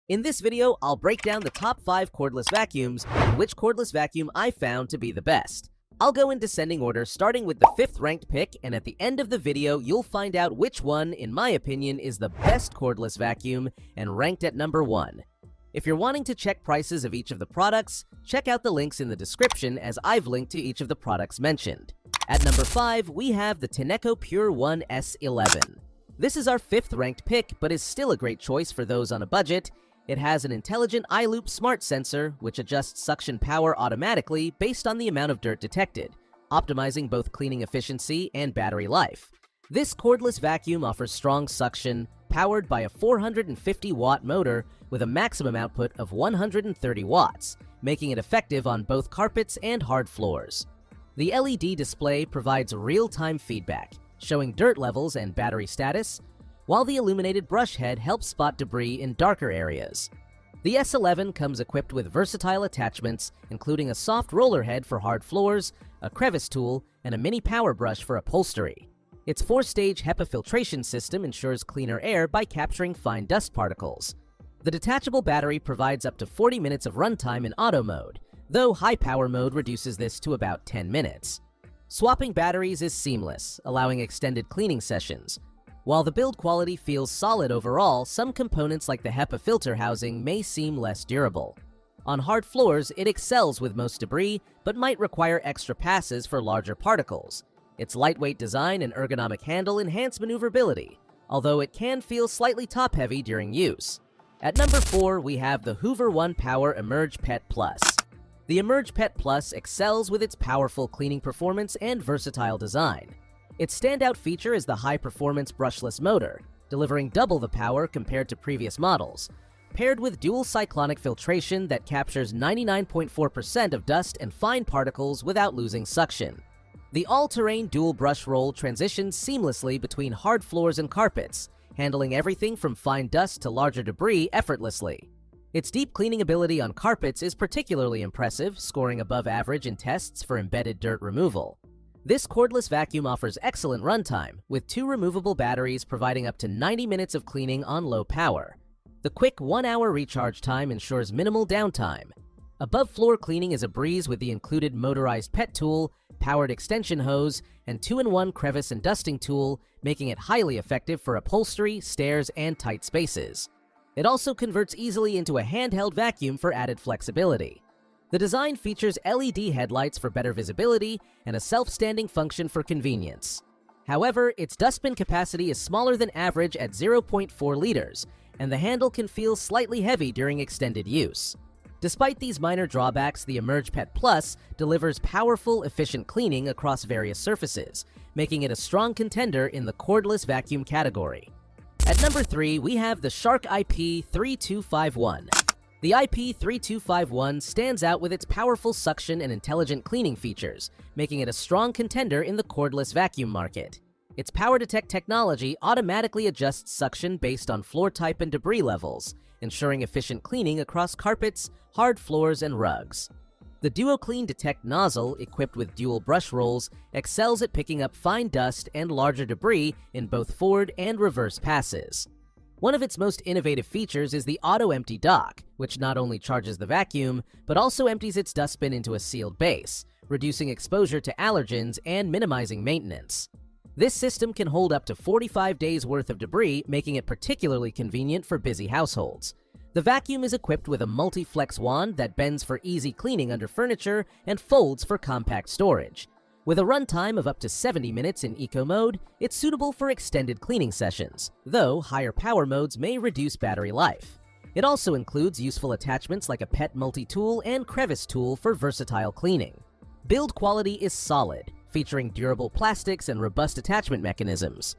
In this video, I'll break down the top 5 cordless vacuums and which cordless vacuum I found to be the best. I'll go in descending order, starting with the 5th ranked pick, and at the end of the video, you'll find out which one, in my opinion, is the best cordless vacuum and ranked at number 1. If you're wanting to check prices of each of the products, check out the links in the description as I've linked to each of the products mentioned. At number 5, we have the Tineco Pure ONE S11. This is our 5th ranked pick, but is still a great choice for those on a budget. It has an intelligent iLoop smart sensor, which adjusts suction power automatically based on the amount of dirt detected, optimizing both cleaning efficiency and battery life. This cordless vacuum offers strong suction, powered by a 450-watt motor with a maximum output of 130 watts, making it effective on both carpets and hard floors. The LED display provides real-time feedback, showing dirt levels and battery status, while the illuminated brush head helps spot debris in darker areas. The S11 comes equipped with versatile attachments, including a soft roller head for hard floors, a crevice tool, and a mini power brush for upholstery. Its 4-stage HEPA filtration system ensures cleaner air by capturing fine dust particles. The detachable battery provides up to 40 minutes of runtime in auto mode, though high power mode reduces this to about 10 minutes. Swapping batteries is seamless, allowing extended cleaning sessions. While the build quality feels solid overall, some components like the HEPA filter housing may seem less durable. On hard floors, it excels with most debris, but might require extra passes for larger particles. Its lightweight design and ergonomic handle enhance maneuverability, although it can feel slightly top-heavy during use. At number 4, we have the Hoover ONEPWR Emerge Pet Plus. The Emerge Pet Plus excels with its powerful cleaning performance and versatile design. Its standout feature is the high-performance brushless motor, delivering double the power compared to previous models, paired with dual cyclonic filtration that captures 99.4% of dust and fine particles without losing suction. The all-terrain dual brush roll transitions seamlessly between hard floors and carpets, handling everything from fine dust to larger debris effortlessly. Its deep cleaning ability on carpets is particularly impressive, scoring above average in tests for embedded dirt removal. This cordless vacuum offers excellent runtime, with 2 removable batteries providing up to 90 minutes of cleaning on low power. The quick 1-hour recharge time ensures minimal downtime. Above-floor cleaning is a breeze with the included motorized pet tool, powered extension hose, and 2-in-1 crevice and dusting tool, making it highly effective for upholstery, stairs, and tight spaces. It also converts easily into a handheld vacuum for added flexibility. The design features LED headlights for better visibility and a self-standing function for convenience. However, its dustbin capacity is smaller than average at 0.4 liters, and the handle can feel slightly heavy during extended use. Despite these minor drawbacks, the Emerge Pet Plus delivers powerful, efficient cleaning across various surfaces, making it a strong contender in the cordless vacuum category. At number 3, we have the Shark IP3251. The IP3251 stands out with its powerful suction and intelligent cleaning features, making it a strong contender in the cordless vacuum market. Its Power Detect technology automatically adjusts suction based on floor type and debris levels, ensuring efficient cleaning across carpets, hard floors, and rugs. The DuoClean Detect nozzle, equipped with dual brush rolls, excels at picking up fine dust and larger debris in both forward and reverse passes. One of its most innovative features is the auto-empty dock, which not only charges the vacuum, but also empties its dustbin into a sealed base, reducing exposure to allergens and minimizing maintenance. This system can hold up to 45 days' worth of debris, making it particularly convenient for busy households. The vacuum is equipped with a multi-flex wand that bends for easy cleaning under furniture and folds for compact storage. With a runtime of up to 70 minutes in eco mode, it's suitable for extended cleaning sessions, though higher power modes may reduce battery life. It also includes useful attachments like a pet multi-tool and crevice tool for versatile cleaning. Build quality is solid, featuring durable plastics and robust attachment mechanisms.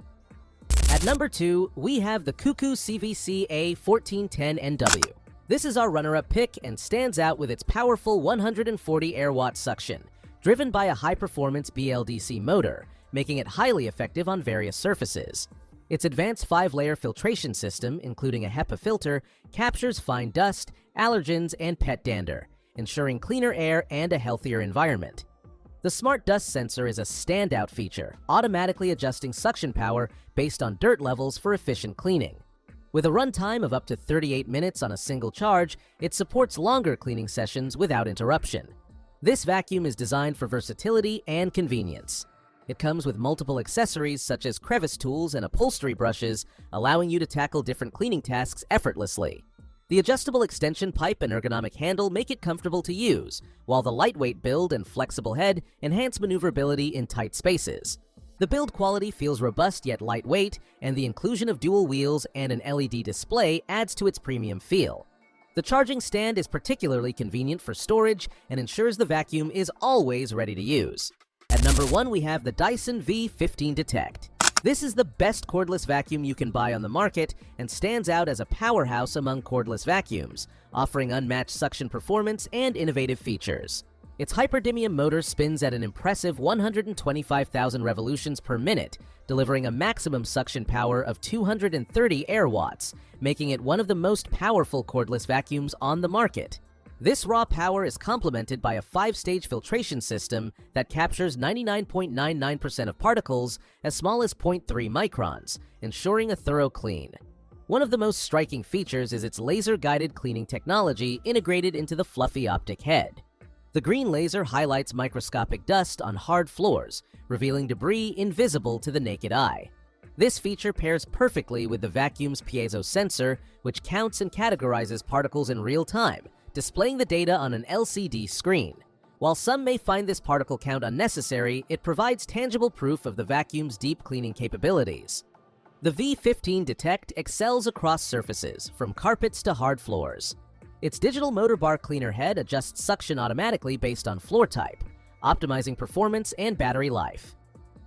At number 2, we have the CUCKOO CVC A1410NW. This is our runner-up pick and stands out with its powerful 140 air-watt suction, driven by a high-performance BLDC motor, making it highly effective on various surfaces. Its advanced 5-layer filtration system, including a HEPA filter, captures fine dust, allergens, and pet dander, ensuring cleaner air and a healthier environment. The smart dust sensor is a standout feature, automatically adjusting suction power based on dirt levels for efficient cleaning. With a runtime of up to 38 minutes on a single charge, it supports longer cleaning sessions without interruption. This vacuum is designed for versatility and convenience. It comes with multiple accessories such as crevice tools and upholstery brushes, allowing you to tackle different cleaning tasks effortlessly. The adjustable extension pipe and ergonomic handle make it comfortable to use, while the lightweight build and flexible head enhance maneuverability in tight spaces. The build quality feels robust yet lightweight, and the inclusion of dual wheels and an LED display adds to its premium feel. The charging stand is particularly convenient for storage and ensures the vacuum is always ready to use. At number 1, we have the Dyson V15 Detect. This is the best cordless vacuum you can buy on the market and stands out as a powerhouse among cordless vacuums, offering unmatched suction performance and innovative features. Its hyperdymium motor spins at an impressive 125,000 revolutions per minute, delivering a maximum suction power of 230 air watts, making it one of the most powerful cordless vacuums on the market. This raw power is complemented by a 5-stage filtration system that captures 99.99% of particles as small as 0.3 microns, ensuring a thorough clean. One of the most striking features is its laser-guided cleaning technology integrated into the fluffy optic head. The green laser highlights microscopic dust on hard floors, revealing debris invisible to the naked eye. This feature pairs perfectly with the vacuum's piezo sensor, which counts and categorizes particles in real time, displaying the data on an LCD screen. While some may find this particle count unnecessary, it provides tangible proof of the vacuum's deep cleaning capabilities. The V15 Detect excels across surfaces, from carpets to hard floors. Its digital motor bar cleaner head adjusts suction automatically based on floor type, optimizing performance and battery life.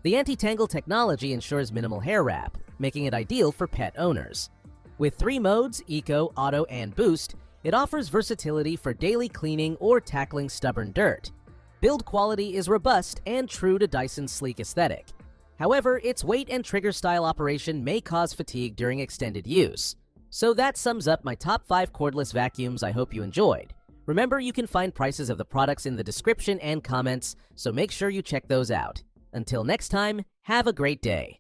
The anti-tangle technology ensures minimal hair wrap, making it ideal for pet owners. With 3 modes, Eco, Auto, and Boost, it offers versatility for daily cleaning or tackling stubborn dirt. Build quality is robust and true to Dyson's sleek aesthetic. However, its weight and trigger-style operation may cause fatigue during extended use. So that sums up my top 5 cordless vacuums I hope you enjoyed. Remember, you can find prices of the products in the description and comments, so make sure you check those out. Until next time, have a great day.